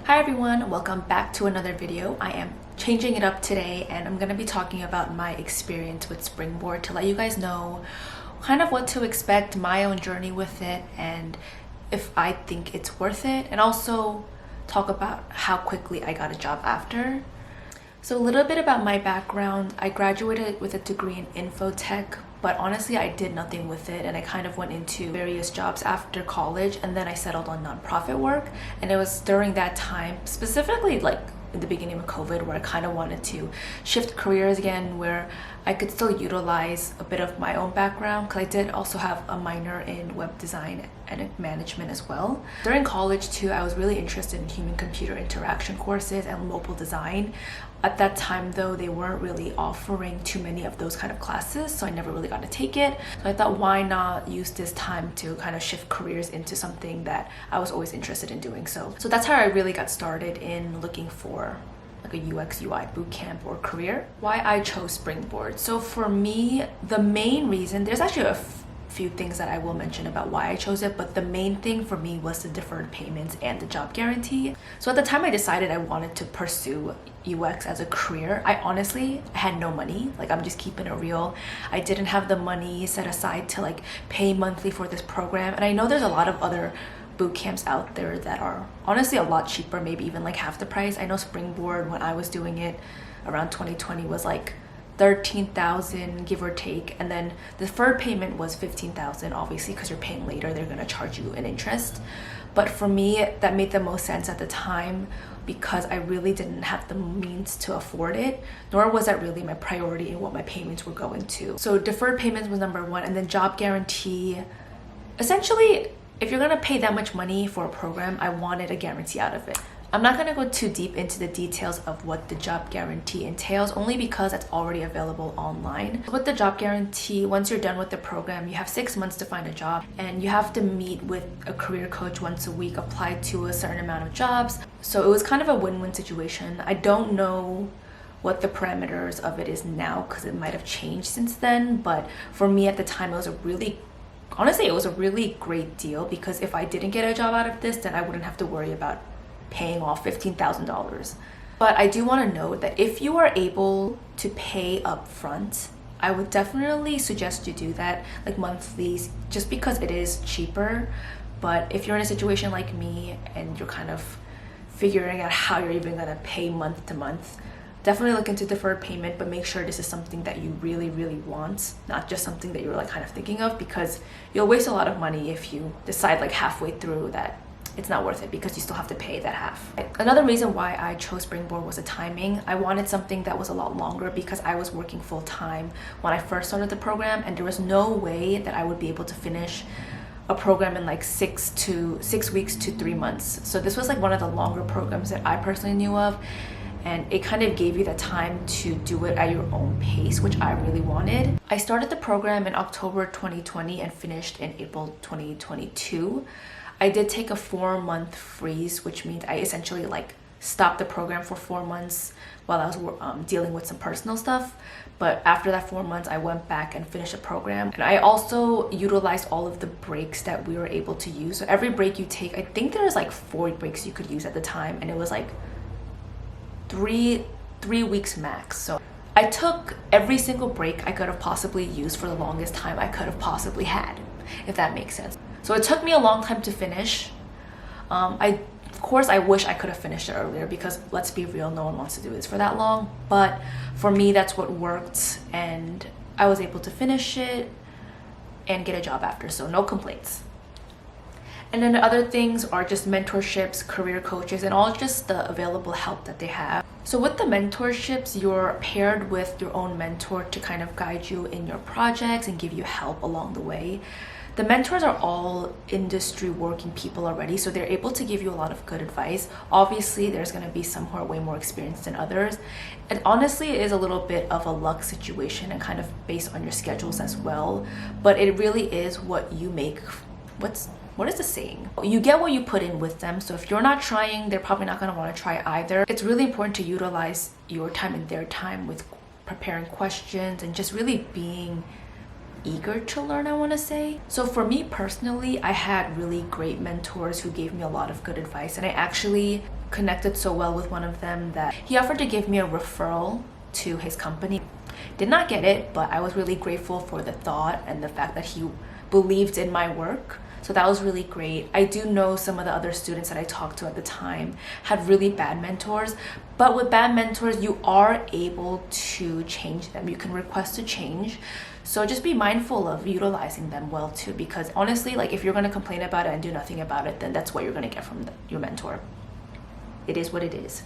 Hi everyone, welcome back to another video. I am changing it up today and I'm going to be talking about my experience with Springboard to let you guys know kind of what to expect, my own journey with it, and if I think it's worth it, and also talk about how quickly I got a job after. So a little bit about my background. I graduated with a degree in infotech, but honestly I did nothing with it, and I kind of went into various jobs after college, and then I settled on nonprofit work. And it was during that time, specifically like in the beginning of COVID, where I kind of wanted to shift careers again, where I could still utilize a bit of my own background, because I did also have a minor in web design and management as well. During college too, I was really interested in human-computer interaction courses and mobile design. At that time though, they weren't really offering too many of those kind of classes, so I never really got to take it. So I thought, why not use this time to kind of shift careers into something that I was always interested in doing. So that's how I really got started in looking for like a UX UI bootcamp or career. Why I chose Springboard. So for me, the main reason, there's actually a few things that I will mention about why I chose it, but the main thing for me was the deferred payments and the job guarantee. So at the time I decided I wanted to pursue UX as a career, I honestly had no money. Like, I'm just keeping it real. I didn't have the money set aside to like pay monthly for this program, and I know there's a lot of other boot camps out there that are honestly a lot cheaper, maybe even like half the price. I know Springboard, when I was doing it around 2020, was like 13,000 give or take, and then the deferred payment was 15,000. Obviously, because you're paying later, they're going to charge you an interest. But for me, that made the most sense at the time, because I really didn't have the means to afford it, nor was that really my priority in what my payments were going to. So deferred payments was number one, and then job guarantee. Essentially, if you're gonna pay that much money for a program, I wanted a guarantee out of it. I'm not gonna go too deep into the details of what the job guarantee entails, only because it's already available online. With the job guarantee, once you're done with the program, you have 6 months to find a job, and you have to meet with a career coach once a week, apply to a certain amount of jobs. So it was kind of a win-win situation. I don't know what the parameters of it is now, because it might have changed since then, but for me at the time, it was a really great deal, because if I didn't get a job out of this, then I wouldn't have to worry about paying off $15,000. But I do want to note that if you are able to pay up front, I would definitely suggest you do that, like monthlies, just because it is cheaper. But if you're in a situation like me and you're kind of figuring out how you're even going to pay month to month, definitely look into deferred payment, but make sure this is something that you really want, not just something that you're like kind of thinking of, because you'll waste a lot of money if you decide like halfway through that it's not worth it, because you still have to pay that half. Another reason why I chose Springboard was the timing. I wanted something that was a lot longer, because I was working full-time when I first started the program, and there was no way that I would be able to finish a program in like 6 weeks to 3 months. So this was like one of the longer programs that I personally knew of, and it kind of gave you the time to do it at your own pace, which I really wanted. I started the program in October 2020 and finished in April 2022. I did take a 4-month freeze, which means I essentially like stopped the program for 4 months while I was dealing with some personal stuff. But after that 4 months, I went back and finished the program. And I also utilized all of the breaks that we were able to use. So every break you take, I think there was like 4 breaks you could use at the time, and it was like three weeks max. So I took every single break I could have possibly used for the longest time I could have possibly had, if that makes sense. So it took me a long time to finish. Of course, I wish I could have finished it earlier, because let's be real, no one wants to do this for that long. But for me, that's what worked, and I was able to finish it and get a job after, so no complaints. And then the other things are just mentorships, career coaches, and all just the available help that they have. So with the mentorships, you're paired with your own mentor to kind of guide you in your projects and give you help along the way. The mentors are all industry working people already, so they're able to give you a lot of good advice. Obviously, there's going to be some who are way more experienced than others. And honestly, it is a little bit of a luck situation and kind of based on your schedules as well. But it really is what you make. What is the saying? You get what you put in with them. So if you're not trying, they're probably not going to want to try either. It's really important to utilize your time and their time with preparing questions and just really being eager to learn, I want to say. So for me personally, I had really great mentors who gave me a lot of good advice, and I actually connected so well with one of them that he offered to give me a referral to his company. Did not get it, but I was really grateful for the thought and the fact that he believed in my work. So that was really great. I do know some of the other students that I talked to at the time had really bad mentors, but with bad mentors, you are able to change them. You can request to change. So just be mindful of utilizing them well too, because honestly, like if you're gonna complain about it and do nothing about it, then that's what you're gonna get from your mentor. It is what it is.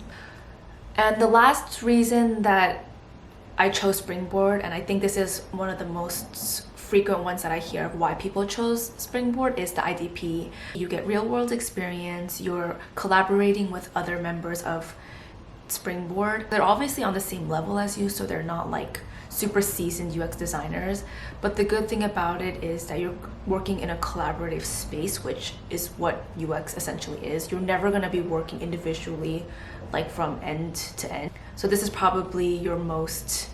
And the last reason that I chose Springboard, and I think this is one of the most frequent ones that I hear of why people chose Springboard, is the IDP. You get real world experience, you're collaborating with other members of Springboard. They're obviously on the same level as you, so they're not like super seasoned UX designers, but the good thing about it is that you're working in a collaborative space, which is what UX essentially is. You're never going to be working individually, like from end to end. So this is probably your most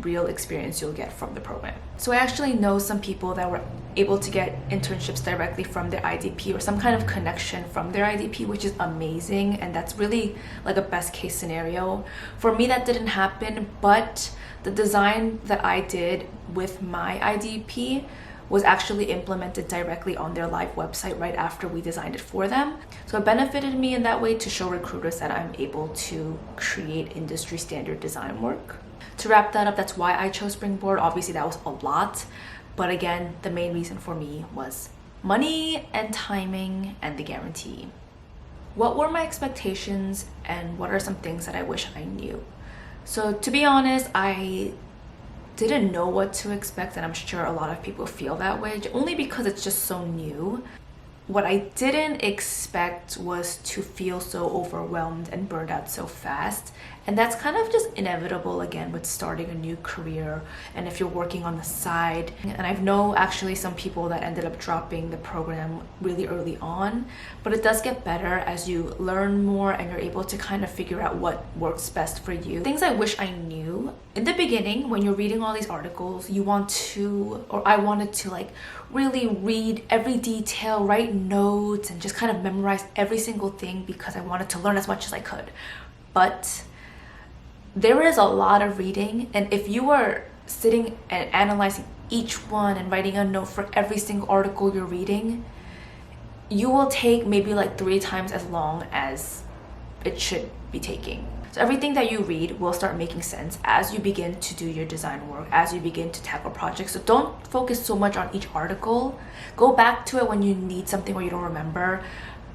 real experience you'll get from the program. So I actually know some people that were able to get internships directly from their IDP or some kind of connection from their IDP, which is amazing, and that's really like a best case scenario. For me, that didn't happen, but the design that I did with my IDP was actually implemented directly on their live website right after we designed it for them. So it benefited me in that way to show recruiters that I'm able to create industry standard design work. To wrap that up, that's why I chose Springboard. Obviously that was a lot, but again, the main reason for me was money and timing and the guarantee. What were my expectations and what are some things that I wish I knew? So to be honest, I didn't know what to expect, and I'm sure a lot of people feel that way only because it's just so new. What I didn't expect was to feel so overwhelmed and burned out so fast. And that's kind of just inevitable again with starting a new career and if you're working on the side. And I know actually some people that ended up dropping the program really early on, but it does get better as you learn more and you're able to kind of figure out what works best for you. Things I wish I knew. In the beginning, when you're reading all these articles, you want to, or I wanted to like really read every detail, write notes, and just kind of memorize every single thing because I wanted to learn as much as I could. But there is a lot of reading, and if you are sitting and analyzing each one and writing a note for every single article you're reading, you will take maybe like 3 times as long as it should be taking. So everything that you read will start making sense as you begin to do your design work, as you begin to tackle projects. So don't focus so much on each article. Go back to it when you need something or you don't remember,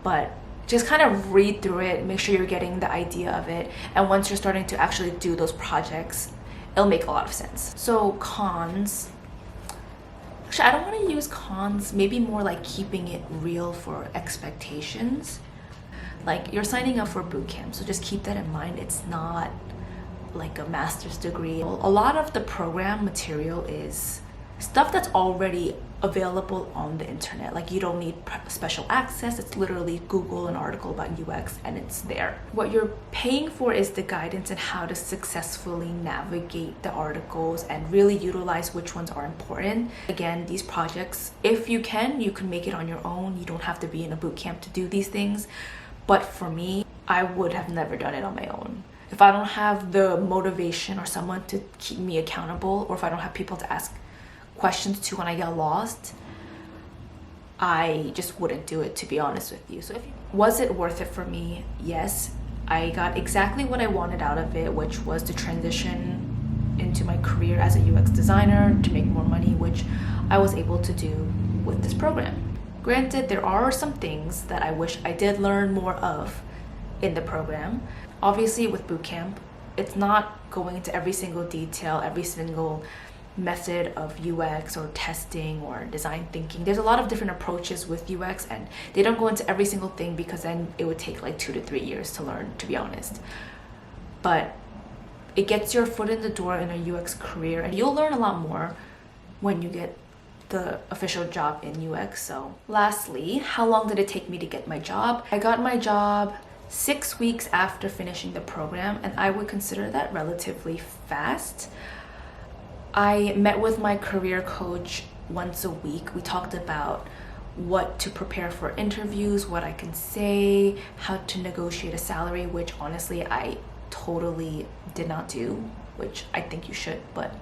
but just kind of read through it, make sure you're getting the idea of it. And once you're starting to actually do those projects, it'll make a lot of sense. So cons. Actually, I don't want to use cons, maybe more like keeping it real for expectations. Like you're signing up for bootcamp, so just keep that in mind. It's not like a master's degree. A lot of the program material is stuff that's already available on the internet. Like you don't need special access. It's literally Google an article about UX and it's there. What you're paying for is the guidance and how to successfully navigate the articles and really utilize which ones are important. Again, these projects, if you can make it on your own. You don't have to be in a bootcamp to do these things. But for me, I would have never done it on my own. If I don't have the motivation or someone to keep me accountable, or if I don't have people to ask questions to when I get lost, I just wouldn't do it, to be honest with you. So was it worth it for me? Yes. I got exactly what I wanted out of it, which was to transition into my career as a UX designer to make more money, which I was able to do with this program. Granted, there are some things that I wish I did learn more of in the program. Obviously, with bootcamp, it's not going into every single detail, every single method of UX or testing or design thinking. There's a lot of different approaches with UX, and they don't go into every single thing because then it would take like 2 to 3 years to learn, to be honest. But it gets your foot in the door in a UX career, and you'll learn a lot more when you get the official job in UX. So lastly, how long did it take me to get my job? I got my job 6 weeks after finishing the program, and I would consider that relatively fast. I met with my career coach once a week. We talked about what to prepare for interviews, what I can say, how to negotiate a salary, which honestly I totally did not do, which I think you should, but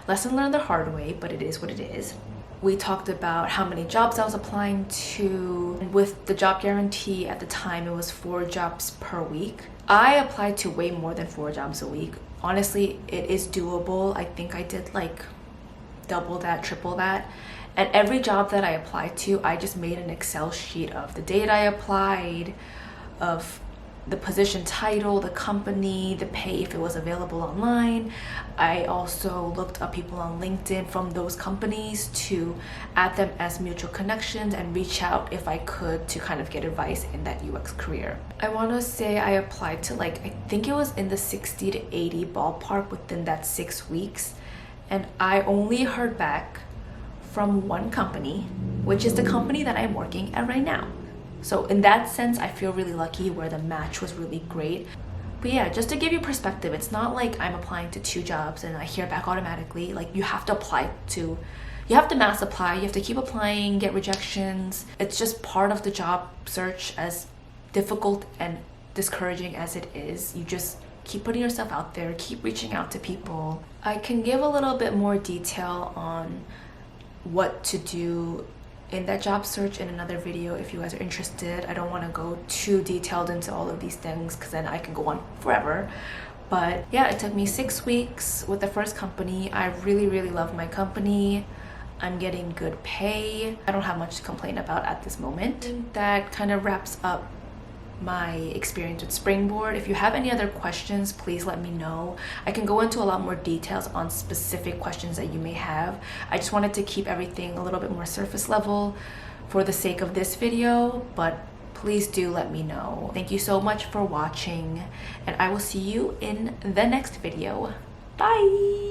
lesson learned the hard way, but it is what it is. We talked about how many jobs I was applying to. With the job guarantee at the time, it was 4 jobs per week. I applied to way more than 4 jobs a week. Honestly, it is doable. I think I did like double that, triple that. And every job that I applied to, I just made an Excel sheet of the date I applied, of the position title, the company, the pay if it was available online. I also looked up people on LinkedIn from those companies to add them as mutual connections and reach out if I could to kind of get advice in that UX career. I want to say I applied to like, I think it was in the 60 to 80 ballpark within that 6 weeks. And I only heard back from one company, which is the company that I'm working at right now. So in that sense, I feel really lucky where the match was really great. But yeah, just to give you perspective, it's not like I'm applying to 2 jobs and I hear back automatically. Like you have to mass apply, you have to keep applying, get rejections. It's just part of the job search, as difficult and discouraging as it is. You just keep putting yourself out there, keep reaching out to people. I can give a little bit more detail on what to do in that job search in another video if you guys are interested. I don't want to go too detailed into all of these things because then I can go on forever. But yeah, it took me 6 weeks with the first company. I really love my company. I'm getting good pay. I don't have much to complain about at this moment. That kind of wraps up my experience with Springboard. If you have any other questions, please let me know. I can go into a lot more details on specific questions that you may have. I just wanted to keep everything a little bit more surface level for the sake of this video, but please do let me know. Thank you so much for watching, and I will see you in the next video. Bye!